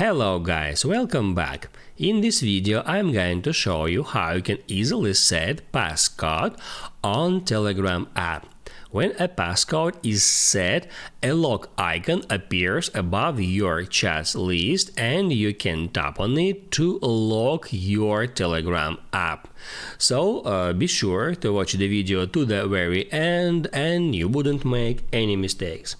Hello guys, welcome back. In this video I'm going to show you how you can easily set passcode on Telegram app. When a passcode is set, a lock icon appears above your chats list and you can tap on it to lock your Telegram app. So be sure to watch the video to the very end and you wouldn't make any mistakes.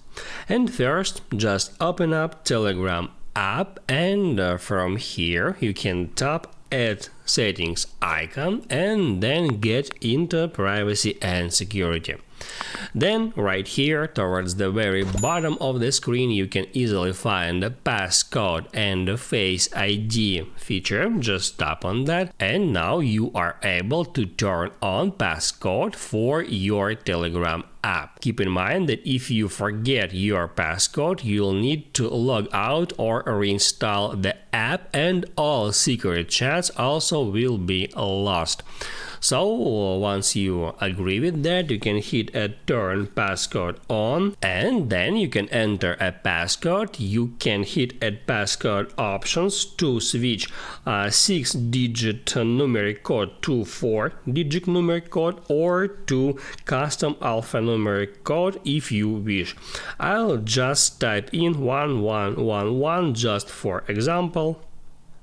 And first, just open up Telegram app and from here you can tap Add Settings icon and then get into Privacy and Security. Then right here towards the very bottom of the screen you can easily find the passcode and the Face ID feature. Just tap on that and now you are able to turn on passcode for your Telegram app. Keep in mind that if you forget your passcode, you'll need to log out or reinstall the app and all secret chats also will be lost. So once you agree with that, you can hit a turn passcode on and then you can enter a passcode. You can hit add passcode options to switch 6-digit numeric code to 4-digit numeric code or to custom alphanumeric code if you wish. I'll just type in 1111 just for example.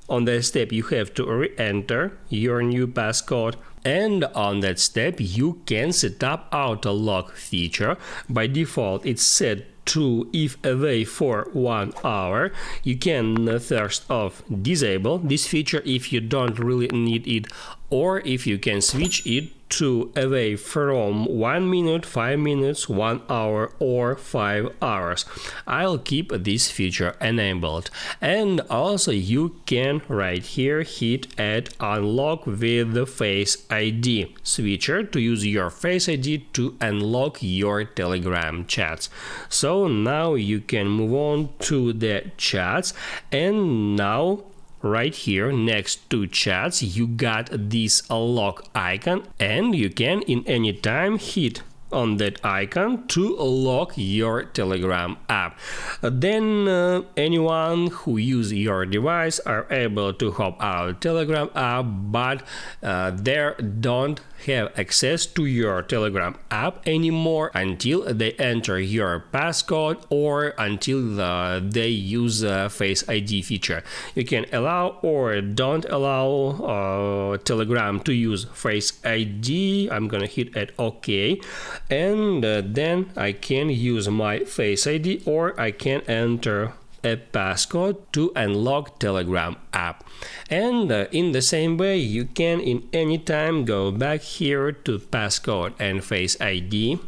On that step you have to re-enter your new passcode. And on that step you can set up auto lock feature. By default it's set to if away for 1 hour. You can first off disable this feature if you don't really need it, or if you can switch it to away from 1 minute, 5 minutes, 1 hour or 5 hours. I'll keep this feature enabled. And also you can right here hit add unlock with the Face ID switcher to use your Face ID to unlock your Telegram chats. So now you can move on to the chats, and now right here next to chats you got this lock icon and you can in any time hit on that icon to lock your Telegram app. Then anyone who use your device are able to hop out Telegram app, but they don't have access to your Telegram app anymore until they enter your passcode or until they use Face ID feature. You can allow or don't allow Telegram to use Face ID. I'm gonna hit at OK. And then I can use my Face ID or I can enter a passcode to unlock Telegram app. And in the same way you can in any time go back here to passcode and Face ID,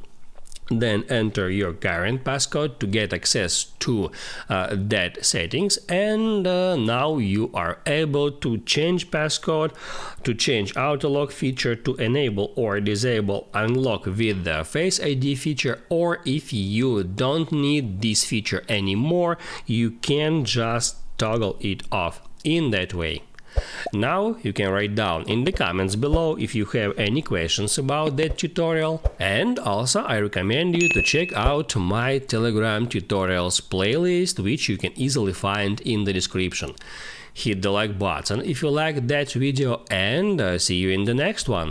then enter your current passcode to get access to that settings, and now you are able to change passcode, to change auto lock feature, to enable or disable unlock with the Face ID feature, or if you don't need this feature anymore you can just toggle it off in that way. Now you can write down in the comments below if you have any questions about that tutorial, and also I recommend you to check out my Telegram tutorials playlist, which you can easily find in the description. Hit the like button if you like that video and see you in the next one.